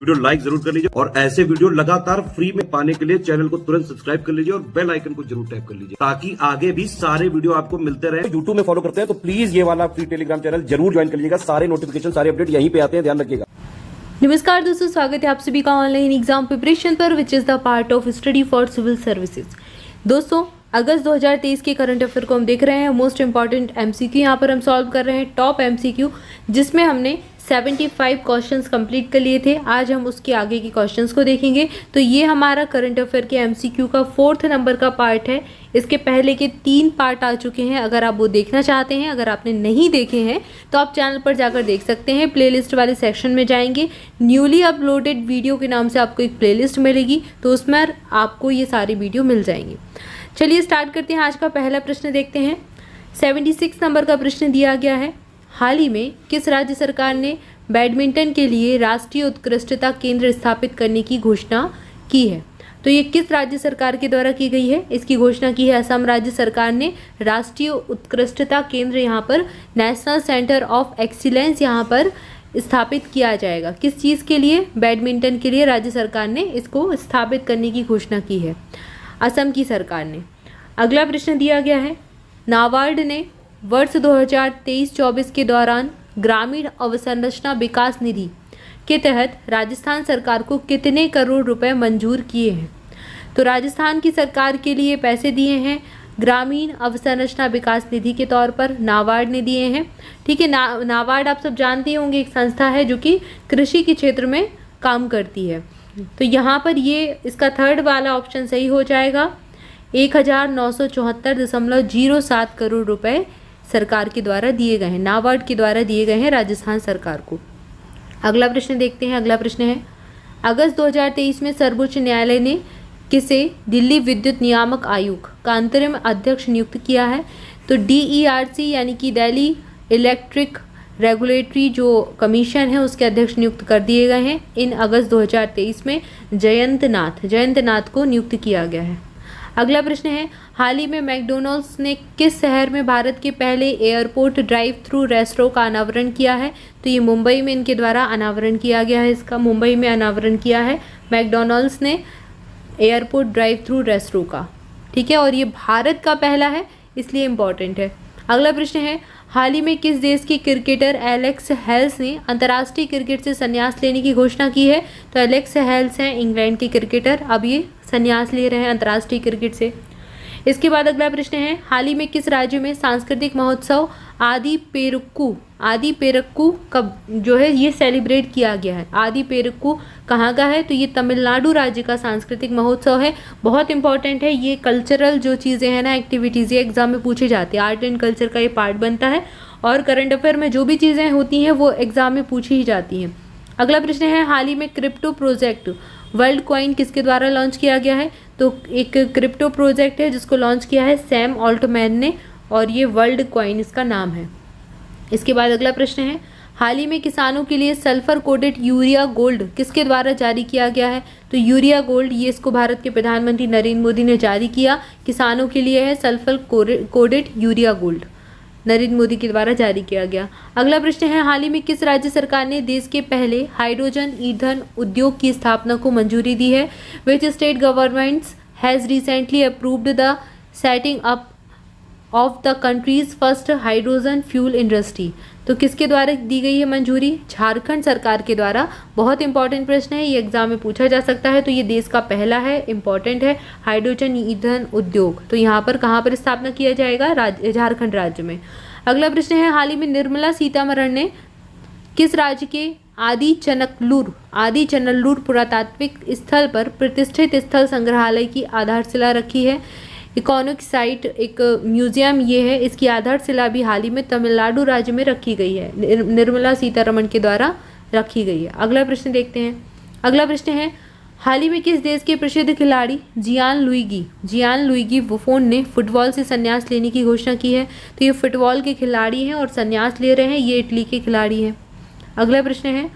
Video like जरूर कर लीजिए और ऐसे वीडियो लगातार फ्री में पाने के लिए चैनल को तुरंत सब्सक्राइब कर लीजिए और बेल आइकन को जरूर टैप कर लीजिए ताकि आगे भी सारे वीडियो आपको मिलते रहे। यूट्यूब में फॉलो करते हैं तो प्लीज ये वाला फ्री टेलीग्राम चैनल जरूर ज्वाइन कर लीजिएगा। सारे नोटिफिकेशन सारे अपडेट यहीं पे आते हैं, ध्यान रखिएगा। नमस्कार दोस्तों, स्वागत है आप सभी का ऑनलाइन एग्जाम प्रिपरेशन पर, which is the part of study for civil services. दोस्तों, अगस्त 2023 के करंट अफेयर को हम देख रहे हैं। मोस्ट इंपॉर्टेंट एमसीक्यू यहाँ पर हम सॉल्व कर रहे हैं, टॉप एमसीक्यू, जिसमें हमने 75 क्वेश्चंस कंप्लीट कर लिए थे। आज हम उसके आगे के क्वेश्चंस को देखेंगे। तो ये हमारा करंट अफेयर के एमसीक्यू का 4th नंबर का पार्ट है। इसके पहले के 3 पार्ट आ चुके हैं। अगर आप वो देखना चाहते हैं, अगर आपने नहीं देखे हैं तो आप चैनल पर जाकर देख सकते हैं। प्लेलिस्ट वाले सेक्शन में जाएंगे, न्यूली अपलोडेड वीडियो के नाम से आपको एक प्लेलिस्ट मिलेगी, तो उसमें आपको ये सारी वीडियो मिल जाएंगी। चलिए स्टार्ट करते हैं। आज का पहला प्रश्न देखते हैं। 76 नंबर का प्रश्न दिया गया है। हाल ही में किस राज्य सरकार ने बैडमिंटन के लिए राष्ट्रीय उत्कृष्टता केंद्र स्थापित करने की घोषणा की है? तो ये किस राज्य सरकार के द्वारा की गई है? इसकी घोषणा की है असम राज्य सरकार ने। राष्ट्रीय उत्कृष्टता केंद्र यहाँ पर नेशनल सेंटर ऑफ एक्सीलेंस यहाँ पर स्थापित किया जाएगा। किस चीज़ के लिए? बैडमिंटन के लिए राज्य सरकार ने इसको स्थापित करने की घोषणा की है, असम की सरकार ने। अगला प्रश्न दिया गया है। नाबार्ड ने वर्ष 2023-24 के दौरान ग्रामीण अवसंरचना विकास निधि के तहत राजस्थान सरकार को कितने करोड़ रुपए मंजूर किए हैं? तो राजस्थान की सरकार के लिए पैसे दिए हैं ग्रामीण अवसंरचना विकास निधि के तौर पर नाबार्ड ने दिए हैं। ठीक है, नाबार्ड आप सब जानते होंगे, एक संस्था है जो कि कृषि के क्षेत्र में काम करती है। तो यहाँ पर ये इसका 3rd वाला ऑप्शन सही हो जाएगा। 1974.07 करोड़ रुपए सरकार के द्वारा दिए गए हैं, नाबार्ड के द्वारा दिए गए हैं राजस्थान सरकार को। अगला प्रश्न देखते हैं। अगला प्रश्न है, अगस्त 2023 में सर्वोच्च न्यायालय ने किसे दिल्ली विद्युत नियामक आयोग का अंतरिम अध्यक्ष नियुक्त किया है? तो DERC यानी कि दिल्ली इलेक्ट्रिक रेगुलेटरी जो कमीशन है उसके अध्यक्ष नियुक्त कर दिए गए हैं। इन अगस्त 2023 में जयंत नाथ को नियुक्त किया गया है। अगला प्रश्न है, हाल ही में मैकडॉनल्ड्स ने किस शहर में भारत के पहले एयरपोर्ट ड्राइव थ्रू रेस्टोरेंट का अनावरण किया है? तो ये मुंबई में इनके द्वारा अनावरण किया गया है। इसका मुंबई में अनावरण किया है मैकडॉनल्ड्स ने एयरपोर्ट ड्राइव थ्रू रेस्टोरेंट का। ठीक है, और ये भारत का पहला है, इसलिए इम्पॉर्टेंट है। अगला प्रश्न है, हाल ही में किस देश के क्रिकेटर एलेक्स हेल्स ने अंतर्राष्ट्रीय क्रिकेट से संन्यास लेने की घोषणा की है? तो एलेक्स हेल्स हैं इंग्लैंड के क्रिकेटर, अब ये संन्यास ले रहे हैं अंतर्राष्ट्रीय क्रिकेट से। इसके बाद अगला प्रश्न है, हाल ही में किस राज्य में सांस्कृतिक महोत्सव आदि पेरक्कू कब जो है ये सेलिब्रेट किया गया है? आदि पेरक्कू कहाँ का है? तो ये तमिलनाडु राज्य का सांस्कृतिक महोत्सव है। बहुत इंपॉर्टेंट है ये कल्चरल जो चीज़ें हैं ना, एक्टिविटीज़, ये एग्जाम में पूछे जाते हैं। आर्ट एंड कल्चर का ये पार्ट बनता है और करंट अफेयर में जो भी चीज़ें होती हैं वो एग्जाम में पूछी ही जाती हैं। अगला प्रश्न है, हाल ही में क्रिप्टो प्रोजेक्ट वर्ल्ड कॉइन किसके द्वारा लॉन्च किया गया है? तो एक क्रिप्टो प्रोजेक्ट है जिसको लॉन्च किया है सैम ऑल्टमैन ने, और ये वर्ल्ड कॉइन इसका नाम है। इसके बाद अगला प्रश्न है, हाल ही में किसानों के लिए सल्फर कोटेड यूरिया गोल्ड किसके द्वारा जारी किया गया है? तो यूरिया गोल्ड ये इसको भारत के प्रधानमंत्री नरेंद्र मोदी ने जारी किया। किसानों के लिए है sulphur coated urea gold, Narendra Modi के द्वारा जारी किया गया। अगला प्रश्न है, हाल ही में किस राज्य सरकार ने देश के पहले हाइड्रोजन ईंधन उद्योग की स्थापना को मंजूरी दी है? Which state governments has recently approved the setting up of the countries first hydrogen fuel industry? तो किसके द्वारा दी गई है मंजूरी? झारखंड सरकार के द्वारा। बहुत इंपॉर्टेंट प्रश्न है, ये एग्जाम में पूछा जा सकता है। तो ये देश का पहला है, इंपॉर्टेंट है, हाइड्रोजन ईंधन उद्योग। तो यहाँ पर कहाँ पर स्थापना किया जाएगा? झारखंड राज्य में। अगला प्रश्न है, हाल ही में निर्मला सीतारमण ने किस राज्य के आदि चनल्लूर पुरातात्विक स्थल पर प्रतिष्ठित स्थल संग्रहालय की आधारशिला रखी है? इकोनॉमिक साइट एक म्यूजियम ये है, इसकी आधारशिला भी हाल ही में तमिलनाडु राज्य में रखी गई है, निर्मला सीतारमण के द्वारा रखी गई है। अगला प्रश्न देखते हैं। अगला प्रश्न है, हाल ही में किस देश के प्रसिद्ध खिलाड़ी जियान लुइगी बुफोन ने फुटबॉल से संन्यास लेने की घोषणा की है? तो ये फुटबॉल के खिलाड़ी हैं और संन्यास ले रहे हैं, ये इटली के खिलाड़ी हैं। अगला प्रश्न है,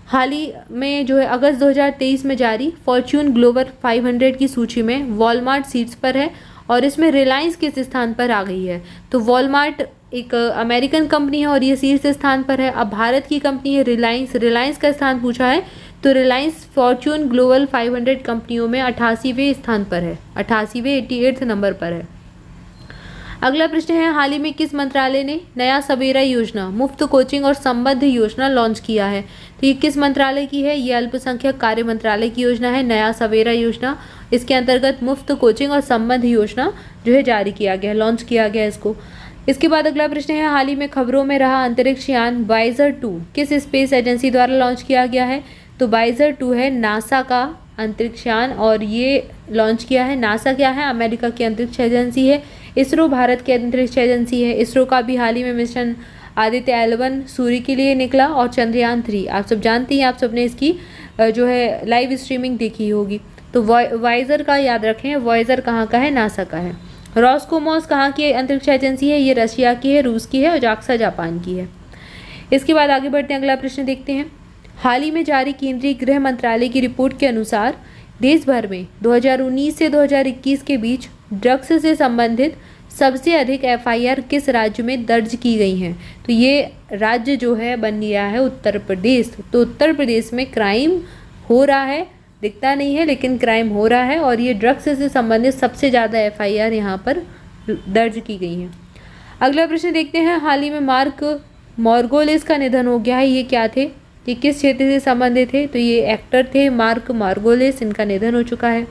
हाल ही में जो है अगस्त 2023 में जारी फॉर्च्यून ग्लोबल 500 की सूची में वॉलमार्ट सीट्स पर है और इसमें रिलायंस किस स्थान पर आ गई है? तो वॉलमार्ट एक अमेरिकन कंपनी है और ये शीर्ष स्थान पर है। अब भारत की कंपनी है रिलायंस का स्थान पूछा है तो रिलायंस फॉर्च्यून ग्लोबल 500 कंपनियों में 88वें स्थान पर है, 88वें 88th नंबर पर है। अगला प्रश्न है, हाल ही में किस मंत्रालय ने नया सवेरा योजना, मुफ्त कोचिंग और संबद्ध योजना लॉन्च किया है? तो ये किस मंत्रालय की है? ये अल्पसंख्यक कार्य मंत्रालय की योजना है, नया सवेरा योजना। इसके अंतर्गत मुफ्त कोचिंग और संबद्ध योजना जो है जारी किया गया है, लॉन्च किया गया है इसको। इसके बाद अगला प्रश्न है, हाल ही में खबरों में रहा अंतरिक्ष यान वाइजर 2 किस स्पेस एजेंसी द्वारा लॉन्च किया गया है? तो वाइजर 2 है नासा का अंतरिक्ष यान और ये लॉन्च किया है। नासा क्या है? अमेरिका की अंतरिक्ष एजेंसी है। इसरो भारत की अंतरिक्ष एजेंसी है। इसरो का भी हाल ही में मिशन आदित्य L1 सूर्य के लिए निकला और चंद्रयान 3 आप सब जानते हैं, आप सबने इसकी जो है लाइव स्ट्रीमिंग देखी होगी। तो वाइजर का याद रखें, वाइजर कहाँ का है? नासा का है। रॉसकोमॉस कहाँ की अंतरिक्ष एजेंसी है? ये रशिया की है, रूस की है और जाक्सा जापान की है। इसके बाद आगे बढ़ते हैं, अगला प्रश्न देखते हैं। हाल ही में जारी केंद्रीय गृह मंत्रालय की रिपोर्ट के अनुसार देश भर में 2019 से 2021 के बीच ड्रग्स से संबंधित सबसे अधिक FIR किस राज्य में दर्ज की गई हैं? तो ये राज्य जो है बन गया है उत्तर प्रदेश। तो उत्तर प्रदेश में क्राइम हो रहा है, दिखता नहीं है लेकिन क्राइम हो रहा है और ये ड्रग्स से संबंधित सबसे ज़्यादा FIR यहाँ पर दर्ज की गई हैं। अगला प्रश्न देखते हैं, हाल ही में मार्क मार्गोलिस का निधन हो गया है। ये क्या थे? ये किस क्षेत्र से संबंधित थे? तो ये एक्टर थे मार्क मार्गोलिस, इनका निधन हो चुका है।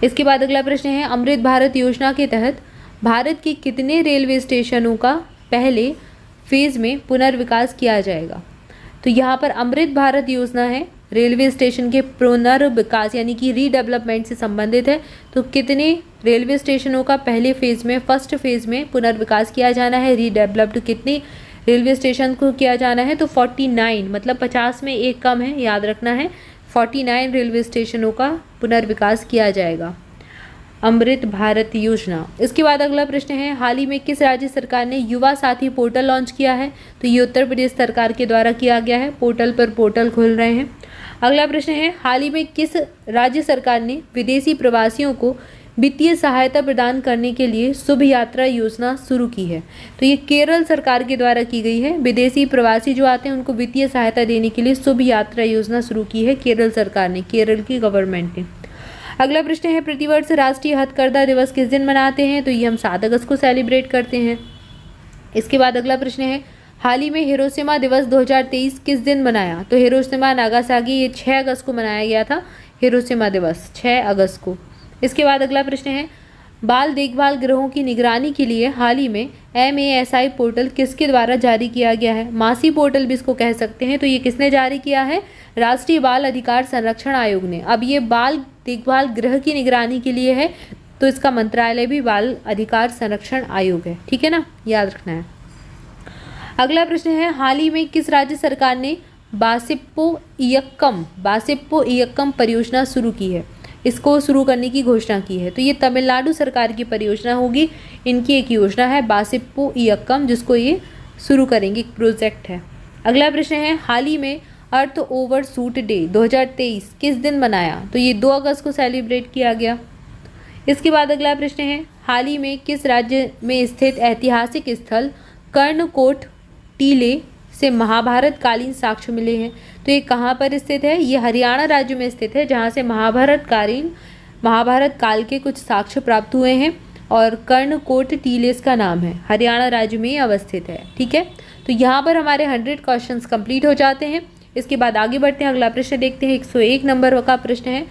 इसके बाद अगला प्रश्न है, अमृत भारत योजना के तहत भारत के कितने रेलवे स्टेशनों का पहले फेज में पुनर्विकास किया जाएगा? तो यहाँ पर अमृत भारत योजना है, रेलवे स्टेशन के पुनर्विकास यानी कि रीडेवलपमेंट से संबंधित है। तो कितने रेलवे स्टेशनों का पहले फेज में, फर्स्ट फेज में पुनर्विकास किया जाना है? रीडेवलप्ड कितने रेलवे स्टेशन को किया जाना है? तो 49, मतलब 50 में एक कम है, याद रखना है। 49 रेलवे स्टेशनों का पुनर्विकास किया जाएगा, अमृत भारत योजना। इसके बाद अगला प्रश्न है, हाल ही में किस राज्य सरकार ने युवा साथी पोर्टल लॉन्च किया है? तो ये उत्तर प्रदेश सरकार के द्वारा किया गया है। पोर्टल पर पोर्टल खुल रहे हैं। अगला प्रश्न है, हाल ही में किस राज्य सरकार ने विदेशी प्रवासियों को वित्तीय सहायता प्रदान करने के लिए शुभ यात्रा योजना शुरू की है? तो ये केरल सरकार के द्वारा की गई है। विदेशी प्रवासी जो आते हैं उनको वित्तीय सहायता देने के लिए शुभ यात्रा योजना शुरू की है केरल सरकार ने, केरल की गवर्नमेंट ने। अगला प्रश्न है, प्रतिवर्ष राष्ट्रीय हथकरघा दिवस किस दिन मनाते हैं? तो ये हम 7 अगस्त को सेलिब्रेट करते हैं। इसके बाद अगला प्रश्न है, हाल ही में हिरोशिमा दिवस 2023 किस दिन मनाया? तो हिरोशिमा नागासाकी ये 6 अगस्त को मनाया गया था, हिरोशिमा दिवस 6 अगस्त को। इसके बाद अगला प्रश्न है, बाल देखभाल गृहों की निगरानी के लिए हाल ही में MASI पोर्टल किसके द्वारा जारी किया गया है? मासी पोर्टल भी इसको कह सकते हैं। तो ये किसने जारी किया है? राष्ट्रीय बाल अधिकार संरक्षण आयोग ने। अब ये बाल देखभाल गृह की निगरानी के लिए है, तो इसका मंत्रालय भी बाल अधिकार संरक्षण आयोग है, ठीक है ना, याद रखना है। अगला प्रश्न है, हाल ही में किस राज्य सरकार ने बासिप्पो इयक्कम परियोजना शुरू की है? इसको शुरू करने की घोषणा की है। तो ये तमिलनाडु सरकार की परियोजना होगी, इनकी एक योजना है बासिप्पो इयक्कम, जिसको ये शुरू करेंगे, एक प्रोजेक्ट है। अगला प्रश्न है, हाल ही में अर्थ ओवरशूट डे 2023 किस दिन मनाया? तो ये 2 अगस्त को सेलिब्रेट किया गया। इसके बाद अगला प्रश्न है, हाल ही में किस राज्य में स्थित ऐतिहासिक स्थल कर्णकोट टीले से महाभारत कालीन साक्ष्य मिले हैं? तो ये कहाँ पर स्थित है? ये हरियाणा राज्य में स्थित है, जहाँ से महाभारत काल के कुछ साक्ष्य प्राप्त हुए हैं और कर्णकोट टीले इसका नाम है, हरियाणा राज्य में अवस्थित है, ठीक है। तो यहाँ पर हमारे 100 क्वेश्चंस कंप्लीट हो जाते हैं। इसके बाद आगे बढ़ते हैं, अगला प्रश्न देखते हैं। 101 नंबर का प्रश्न है,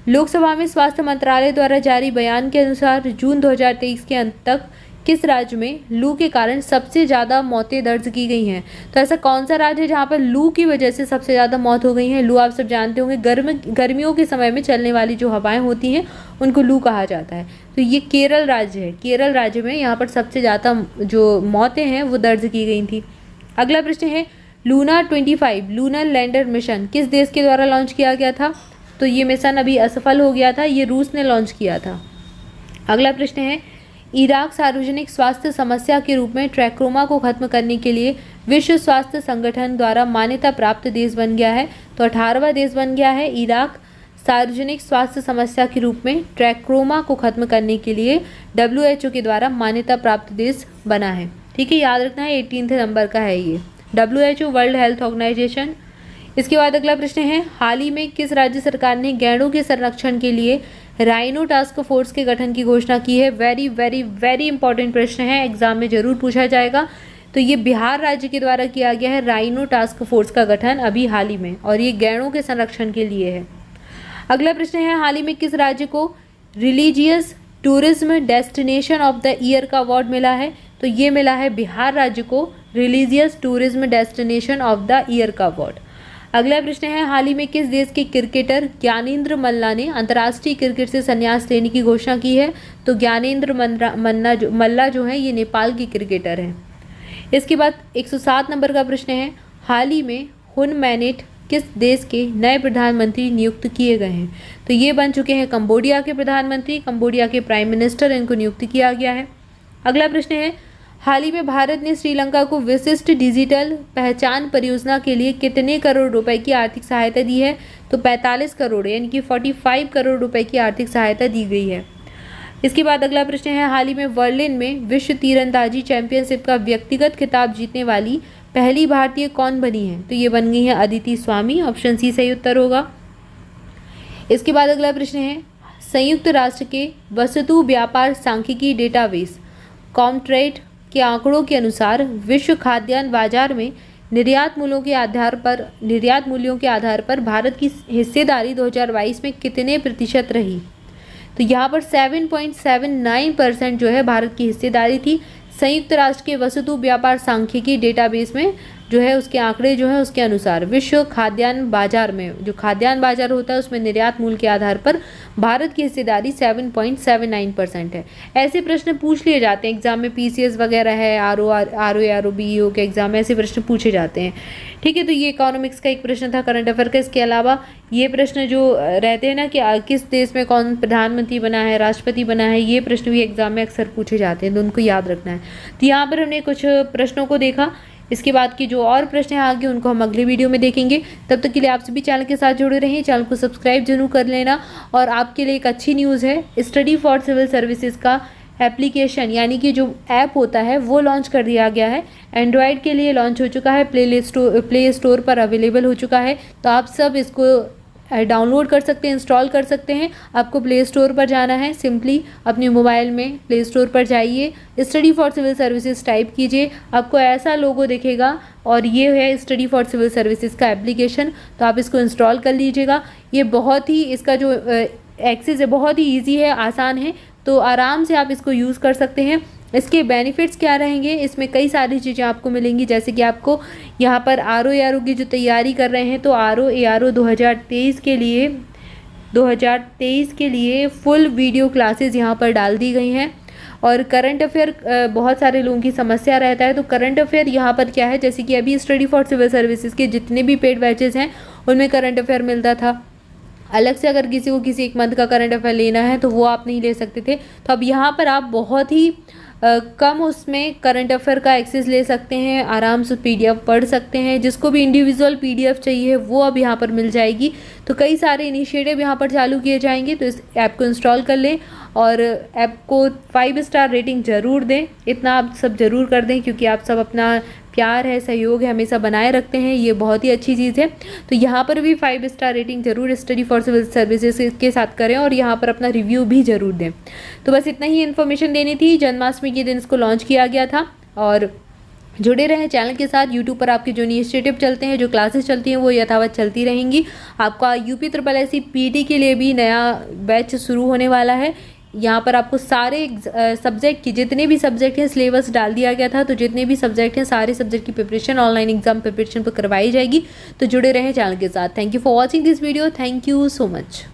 लोकसभा में स्वास्थ्य मंत्रालय द्वारा जारी बयान के अनुसार जून 2023 के अंत तक किस राज्य में लू के कारण सबसे ज़्यादा मौतें दर्ज की गई हैं? तो ऐसा कौन सा राज्य है जहाँ पर लू की वजह से सबसे ज़्यादा मौत हो गई है? लू आप सब जानते होंगे, गर्मियों के समय में चलने वाली जो हवाएं होती हैं उनको लू कहा जाता है। तो ये केरल राज्य है, केरल राज्य में यहाँ पर सबसे ज़्यादा जो मौतें हैं वो दर्ज की गई थी। अगला प्रश्न है, लूना 25 लूनर लैंडर मिशन किस देश के द्वारा लॉन्च किया गया था? तो ये मिशन अभी असफल हो गया था, ये रूस ने लॉन्च किया था। अगला प्रश्न है, इराक सार्वजनिक स्वास्थ्य समस्या के रूप में ट्रैकोमा को खत्म करने के लिए विश्व स्वास्थ्य संगठन द्वारा मान्यता प्राप्त देश बन गया है। तो 18वां देश बन गया है इराक, सार्वजनिक स्वास्थ्य समस्या के रूप में ट्रैकोमा को खत्म करने के लिए WHO के द्वारा मान्यता प्राप्त देश बना है, ठीक है, याद रखना है। 18th नंबर का है ये WHO, वर्ल्ड हेल्थ ऑर्गेनाइजेशन। इसके बाद अगला प्रश्न है, हाल ही में किस राज्य सरकार ने गैंडों के संरक्षण के लिए राइनो टास्क फोर्स के गठन की घोषणा की है? वेरी वेरी वेरी इंपॉर्टेंट प्रश्न है, एग्जाम में जरूर पूछा जाएगा। तो ये बिहार राज्य के द्वारा किया गया है राइनो टास्क फोर्स का गठन अभी हाल ही में, और ये गैंडों के संरक्षण के लिए है। अगला प्रश्न है, हाल ही में किस राज्य को religious tourism destination of the year का अवार्ड मिला है? तो ये मिला है बिहार राज्य को religious tourism destination of the year का अवार्ड। अगला प्रश्न है, हाल ही में किस देश के क्रिकेटर ज्ञानेंद्र मल्ला ने अंतर्राष्ट्रीय क्रिकेट से संन्यास लेने की घोषणा की है? तो ज्ञानेंद्र मल्ला जो है ये नेपाल के क्रिकेटर हैं। इसके बाद 107 नंबर का प्रश्न है, हाल ही में हुन मैनेट किस देश के नए प्रधानमंत्री नियुक्त किए गए हैं? तो ये बन चुके हैं कंबोडिया के प्रधानमंत्री, कंबोडिया के प्राइम मिनिस्टर, इनको नियुक्त किया गया है। अगला प्रश्न है, हाल ही में भारत ने श्रीलंका को विशिष्ट डिजिटल पहचान परियोजना के लिए कितने करोड़ रुपए की आर्थिक सहायता दी है? तो 45 करोड़ यानी कि 45 करोड़ रुपए की आर्थिक सहायता दी गई है। इसके बाद अगला प्रश्न है, हाल ही में बर्लिन में विश्व तीरंदाजी चैंपियनशिप का व्यक्तिगत खिताब जीतने वाली पहली भारतीय कौन बनी है? तो ये बन गई है अदिति स्वामी, ऑप्शन सी सही उत्तर होगा। इसके बाद अगला प्रश्न है, संयुक्त राष्ट्र के वस्तु व्यापार सांख्यिकी डेटाबेस कॉमट्रेड के आंकड़ों के अनुसार विश्व खाद्यान्न बाजार में निर्यात मूल्यों के आधार पर भारत की हिस्सेदारी 2022 में कितने प्रतिशत रही? तो यहाँ पर 7.79% जो है भारत की हिस्सेदारी थी। संयुक्त राष्ट्र के वस्तु व्यापार सांख्यिकी डेटाबेस में जो है उसके आंकड़े जो है उसके अनुसार विश्व खाद्यान्न बाजार में, जो खाद्यान्न बाजार होता है उसमें निर्यात मूल्य के आधार पर भारत की हिस्सेदारी 7.79% है। ऐसे प्रश्न पूछ लिए जाते हैं एग्जाम में, पीसीएस वगैरह है, आरओ बीईओ के एग्जाम में ऐसे प्रश्न पूछे जाते हैं। ठीक है, तो ये इकोनॉमिक्स का एक प्रश्न था, करंट अफेयर का। इसके अलावा ये प्रश्न जो रहते हैं ना कि किस देश में कौन प्रधानमंत्री बना है, राष्ट्रपति बना है, ये प्रश्न भी एग्जाम में अक्सर पूछे जाते हैं, तो उनको याद रखना है। तो यहाँ पर हमने कुछ प्रश्नों को देखा, इसके बाद की जो और प्रश्न हैं आगे उनको हम अगले वीडियो में देखेंगे। तब तक के लिए आप सभी चैनल के साथ जुड़े रहें, चैनल को सब्सक्राइब जरूर कर लेना। और आपके लिए एक अच्छी न्यूज़ है, स्टडी फॉर सिविल सर्विसेज का एप्लीकेशन यानी कि जो ऐप होता है वो लॉन्च कर दिया गया है। एंड्रॉयड के लिए लॉन्च हो चुका है, प्ले स्टोर पर अवेलेबल हो चुका है। तो आप सब इसको डाउनलोड कर सकते हैं, इंस्टॉल कर सकते हैं। आपको प्ले स्टोर पर जाना है, सिंपली अपने मोबाइल में प्ले स्टोर पर जाइए, study for civil services type कीजिए, आपको ऐसा लोगो दिखेगा और ये है स्टडी फॉर सिविल सर्विसेज का एप्लीकेशन। तो आप इसको इंस्टॉल कर लीजिएगा। ये बहुत ही, इसका जो एक्सेस है बहुत ही ईजी है, आसान है, तो आराम से आप इसको यूज़ कर सकते हैं। इसके बेनिफिट्स क्या रहेंगे, इसमें कई सारी चीज़ें आपको मिलेंगी, जैसे कि आपको यहाँ पर आरओ की जो तैयारी कर रहे हैं तो आरओ 2023 के लिए फुल वीडियो क्लासेस यहाँ पर डाल दी गई हैं। और करंट अफेयर बहुत सारे लोगों की समस्या रहता है, तो करंट अफेयर यहाँ पर क्या है, जैसे कि अभी स्टडी फॉर सिविल सर्विसेज के जितने भी पेड बैचेस हैं उनमें करंट अफेयर मिलता था। अलग से अगर किसी को किसी एक मंथ का करंट अफेयर लेना है तो वो आप नहीं ले सकते थे। तो अब यहाँ पर आप बहुत ही कम उसमें करंट अफेयर का एक्सेस ले सकते हैं, आराम से पीडीएफ पढ़ सकते हैं। जिसको भी इंडिविजुअल पीडीएफ चाहिए वो अब यहाँ पर मिल जाएगी। तो कई सारे इनिशिएटिव यहाँ पर चालू किए जाएंगे, तो इस ऐप को इंस्टॉल कर लें और ऐप को 5 स्टार रेटिंग ज़रूर दें। इतना आप सब ज़रूर कर दें, क्योंकि आप सब अपना प्यार है, सहयोग है, हमेशा बनाए रखते हैं, ये बहुत ही अच्छी चीज़ है। तो यहाँ पर भी 5 स्टार रेटिंग ज़रूर स्टडी फॉर सिविल सर्विसेज के साथ करें और यहाँ पर अपना रिव्यू भी ज़रूर दें। तो बस इतना ही इन्फॉर्मेशन देनी थी। जन्माष्टमी के दिन इसको लॉन्च किया गया था और जुड़े रहें चैनल के साथ। यूट्यूब पर आपके जो इनिशिएटिव चलते हैं, जो क्लासेस चलती हैं, वो यथावत चलती रहेंगी। आपका यूपी SSSC पीटी के लिए भी नया बैच शुरू होने वाला है। यहाँ पर आपको सारे सब्जेक्ट की, जितने भी सब्जेक्ट हैं, सिलेबस डाल दिया गया था, तो जितने भी सब्जेक्ट हैं सारे सब्जेक्ट की प्रिपरेशन ऑनलाइन एग्जाम प्रिपरेशन पर करवाई जाएगी। तो जुड़े रहें चैनल के साथ। Thank you for watching this video. Thank you so much.